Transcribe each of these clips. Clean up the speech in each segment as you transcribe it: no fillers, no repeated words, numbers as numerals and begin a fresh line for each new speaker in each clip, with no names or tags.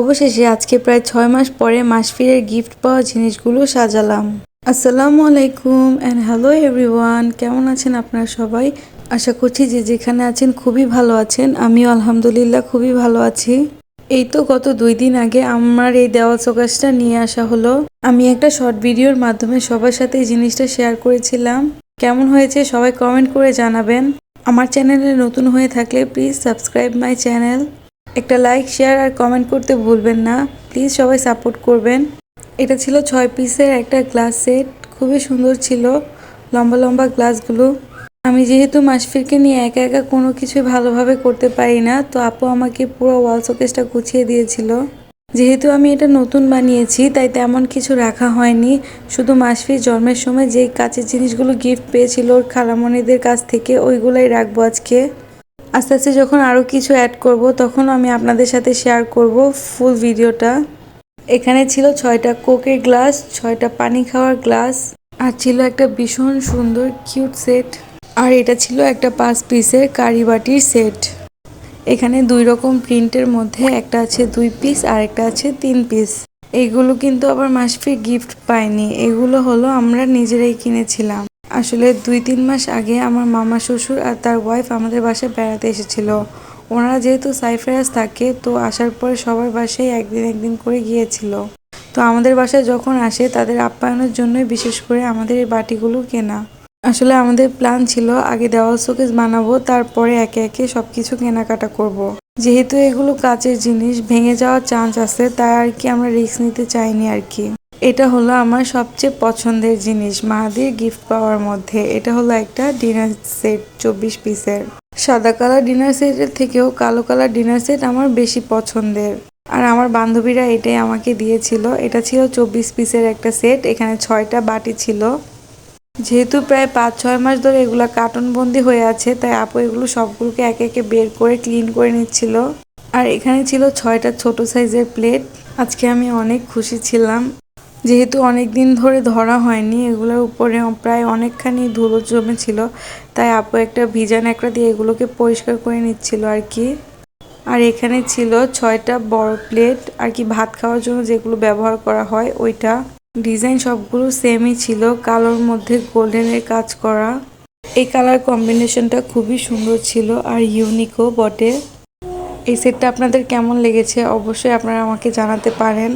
অবশেষে আজকে প্রায় 6 মাস পরে মাসফিরের গিফট পাওয়া জিনিসগুলো সাজালাম। আসসালামু আলাইকুম অ্যান্ড হ্যালো এভরিওয়ান, কেমন আছেন আপনারা সবাই? আশা করছি যে যেখানে আছেন খুবই ভালো আছেন। আমিও আলহামদুলিল্লাহ খুবই ভালো আছি। এই তো গত 2 দিন আগে আমার এই দেওয়াল শোকেসটা নিয়ে আসা হলো। আমি একটা শর্ট ভিডিওর মাধ্যমে সবার সাথে এই জিনিসটা শেয়ার করেছিলাম। কেমন হয়েছে সবাই কমেন্ট করে জানাবেন। আমার চ্যানেলে নতুন হয়ে থাকলে প্লিজ সাবস্ক্রাইব মাই চ্যানেল। একটা লাইক, শেয়ার আর কমেন্ট করতে ভুলবেন না। প্লিজ সবাই সাপোর্ট করবেন। এটা ছিল 6 পিসের একটা গ্লাস সেট। খুবই সুন্দর ছিল, লম্বা লম্বা গ্লাসগুলো। আমি যেহেতু মাসফিরকে নিয়ে একা একা কোনো কিছুই ভালোভাবে করতে পারি না, তো আপু আমাকে পুরো ওয়াল শোকেসটা গুছিয়ে দিয়েছিল। যেহেতু আমি এটা নতুন বানিয়েছি তাই তেমন কিছু রাখা হয়নি। শুধু মাসফির জন্মের সময় যেই কাচের জিনিসগুলো গিফট পেয়েছিল ওর খালামণিদের কাছ থেকে, ওইগুলাই রাখবো আজকে। আস্তে আস্তে যখন আরও কিছু অ্যাড করব তখন আমি আপনাদের সাথে শেয়ার করব ফুল ভিডিওটা। এখানে ছিল 6টা কোকের গ্লাস, 6টা পানি খাওয়ার গ্লাস, আর ছিল একটা ভীষণ সুন্দর কিউট সেট। আর এটা ছিল একটা 5 পিসের কারি বাটির সেট। এখানে 2 রকম প্রিন্টের মধ্যে একটা আছে 2 পিস আর একটা আছে 3 পিস। এইগুলো কিন্তু আবার মাসফির গিফট পায়নি, এগুলো হলো আমরা নিজেরাই কিনেছিলাম। আসলে 2-3 মাস আগে আমার মামা শ্বশুর আর তার ওয়াইফ আমাদের বাসায় বেড়াতে এসেছিল। ওনারা যেহেতু সাইপ্রাস থাকে, তো আসার পরে সবার বাসায় একদিন করে গিয়েছিল। তো আমাদের বাসায় যখন আসে তাদের আপ্যায়নের জন্যই বিশেষ করে আমাদের এই বাটিগুলো কেনা। আসলে আমাদের প্ল্যান ছিল আগে দেওয়াল শোকেস বানাবো, তারপরে একে একে সবকিছু কেনাকাটা করব। যেহেতু এগুলো কাচের জিনিস, ভেঙে যাওয়ার চান্স আছে, তাই আর কি আমরা রিস্ক নিতে চাইনি আর কি। এটা হলো আমার সবচেয়ে পছন্দের জিনিস মাহাদির গিফট পাওয়ার মধ্যে। এটা হলো একটা ডিনার সেট 24 পিসের। সাদা কালার ডিনার সেটের থেকেও কালো কালার ডিনার সেট আমার বেশি পছন্দের। আর আমার বান্ধবীরা এটাই আমাকে দিয়েছিল। এটা ছিল 24 পিসের একটা সেট। এখানে 6টা বাটি ছিল। যেহেতু প্রায় 5-6 মাস ধরে এগুলো কার্টন বন্দি হয়ে আছে, তাই আপু এগুলো সবগুলোকে একে একে বের করে ক্লিন করে নিচ্ছিল। আর এখানে ছিল 6টা ছোট সাইজের প্লেট। আজকে আমি অনেক খুশি ছিলাম, যেহেতু অনেক দিন ধরে ধরা হয়নি, এগুলোর উপরে প্রায় অনেকখানি ধুলো জমেছিল, তাই আপু একটা ভিজা ন্যাকড়া দিয়ে এগুলোকে পরিষ্কার করে নিচ্ছিল আর কি। আর এখানে ছিল 6টা বড় প্লেট আর কি, ভাত খাওয়ার জন্য যেগুলো ব্যবহার করা হয় ওইটা। ডিজাইন সবগুলো সেমই ছিল, কালোর মধ্যে গোল্ডেনের কাজ করা। এই কালার কম্বিনেশনটা খুবই সুন্দর ছিল আর ইউনিকও বটে। এই সেটটা আপনাদের কেমন লেগেছে অবশ্যই আপনারা আমাকে জানাতে পারেন।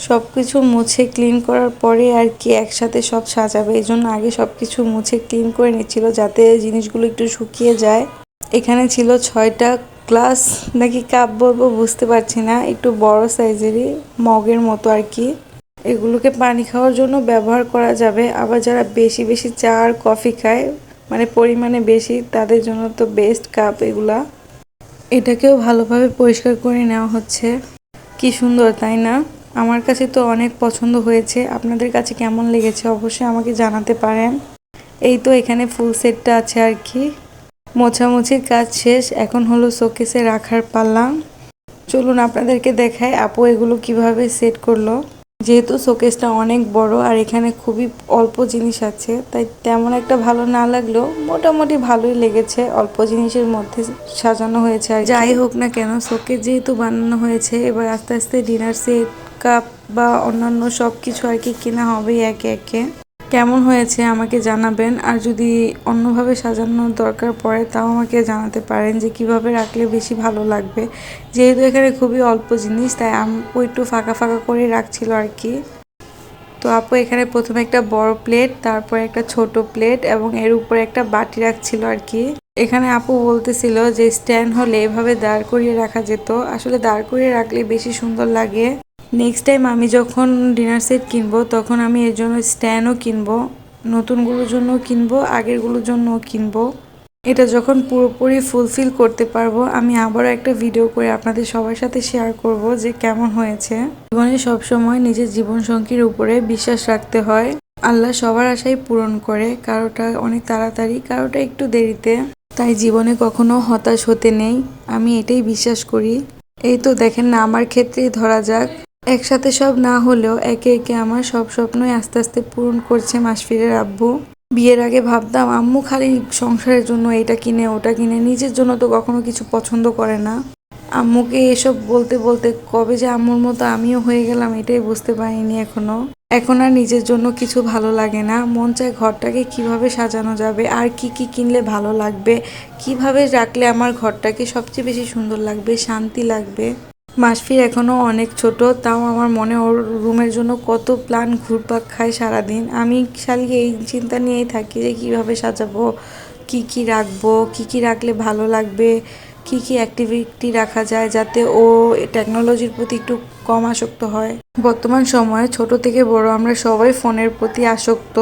সব কিছু মুছে ক্লিন করার পরে আর কি একসাথে সব সাজাবে, এই জন্য আগে সব কিছু মুছে ক্লিন করে নিচ্ছিল যাতে জিনিসগুলো একটু শুকিয়ে যায়। এখানে ছিল 6টা গ্লাস নাকি কাপ বলবো বুঝতে পারছি না, একটু বড় সাইজেরই মগের মতো আর কি। এগুলোকে পানি খাওয়ার জন্য ব্যবহার করা যাবে, আবার যারা বেশি বেশি চা আর কফি খায়, মানে পরিমাণে বেশি, তাদের জন্য তো বেস্ট কাপ এগুলা। এটাকেও ভালোভাবে পরিষ্কার করে নেওয়া হচ্ছে। কি সুন্দর তাই না? আমার কাছে তো অনেক পছন্দ হয়েছে। আপনাদের কাছে কেমন লেগেছে অবশ্যই আমাকে জানাতে পারেন। এই তো এখানে ফুল সেটটা আছে আর কি। মোছামুছির কাজ শেষ, এখন হলো শোকেসে রাখার পাল্লা। চলুন আপনাদেরকে দেখায় আপু এগুলো কিভাবে সেট করলো। যেহেতু শোকেসটা অনেক বড় আর এখানে খুবই অল্প জিনিস আছে, তাই তেমন একটা ভালো না লাগলেও মোটামুটি ভালোই লেগেছে। অল্প জিনিসের মধ্যে সাজানো হয়েছে। আর যাই হোক না কেন, শোকেস যেহেতু বানানো হয়েছে, এবার আস্তে আস্তে ডিনার সেট, কাপ বা অন্যান্য সব কিছু আর কি কেনা হবেই একে একে। কেমন হয়েছে আমাকে জানাবেন, আর যদি অন্যভাবে সাজানোর দরকার পড়ে তাও আমাকে জানাতে পারেন যে কিভাবে রাখলে বেশি ভালো লাগবে। যেহেতু এখানে খুবই অল্প জিনিস, তাই আপু একটু ফাঁকা ফাঁকা করে রাখছিল আর কি। তো আপু এখানে প্রথমে একটা বড় প্লেট, তারপর একটা ছোট প্লেট এবং এর উপরে একটা বাটি রাখছিল আর কি। এখানে আপু বলতেছিল যে স্ট্যান্ড হলে এভাবে দাঁড় করিয়ে রাখা যেত, আসলে দাঁড় করিয়ে রাখলে বেশি সুন্দর লাগে। নেক্সট টাইম আমি যখন ডিনার সেট কিনবো তখন আমি এর জন্য স্ট্যান্ডও কিনবো, নতুনগুলোর জন্যও কিনবো, আগেরগুলোর জন্যও কিনবো। এটা যখন পুরোপুরি ফুলফিল করতে পারবো, আমি আবারও একটা ভিডিও করে আপনাদের সবার সাথে শেয়ার করব যে কেমন হয়েছে। জীবনে সবসময় নিজের জীবনসঙ্গীর উপরে বিশ্বাস রাখতে হয়। আল্লাহ সবার আশাই পূরণ করে, কারোটা অনেক তাড়াতাড়ি, কারোটা একটু দেরিতে। তাই জীবনে কখনো হতাশ হতে নেই, আমি এটাই বিশ্বাস করি। এই তো দেখেন না, আমার ক্ষেত্রেই ধরা যাক, একসাথে সব না হলেও একে একে আমার সব স্বপ্নই আস্তে আস্তে পূরণ করছে মাসফিরের আব্বু। বিয়ের আগে ভাবতাম আম্মু খালি সংসারের জন্য এটা কিনে ওটা কিনে, নিজের জন্য তো কখনো কিছু পছন্দ করে না। আম্মুকে এসব বলতে বলতে কবে যে আম্মুর মতো আমিও হয়ে গেলাম এটাই বুঝতে পারিনি এখনো। এখন আর নিজের জন্য কিছু ভালো লাগে না, মন চায় ঘরটাকে কিভাবে সাজানো যাবে, আর কি কি কিনলে ভালো লাগবে, কিভাবে রাখলে আমার ঘরটাকে সবচেয়ে বেশি সুন্দর লাগবে, শান্তি লাগবে। মাসফির এখনও অনেক ছোট, তাও আমার মনে ওর রুমের জন্য কত প্ল্যান ঘুরপাক খায় সারাদিন। আমি খালি এই চিন্তা নিয়েই থাকি যে কীভাবে সাজাবো, কি কি রাখবো, কি কি রাখলে ভালো লাগবে, কি কি অ্যাক্টিভিটি রাখা যায় যাতে ও টেকনোলজির প্রতি একটু কম আসক্ত হয়। বর্তমান সময়ে ছোট থেকে বড় আমরা সবাই ফোনের প্রতি আসক্ত।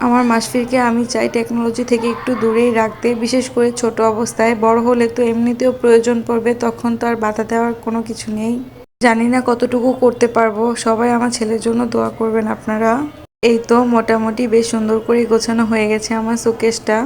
আমার মাসফিরকে আমি চাই টেকনোলজি থেকে একটু দূরেই রাখতে, বিশেষ করে ছোট অবস্থায়। বড় হলে তো এমনিতেও প্রয়োজন পড়বে, তখন তো আর বাধা দেওয়ার কোনো কিছু নেই। জানি না কতটুকু করতে পারবো, সবাই আমার ছেলের জন্য দোয়া করবেন আপনারা। এই তো মোটামুটি বেশ সুন্দর করে গোছানো হয়ে গেছে আমার শোকেসটা।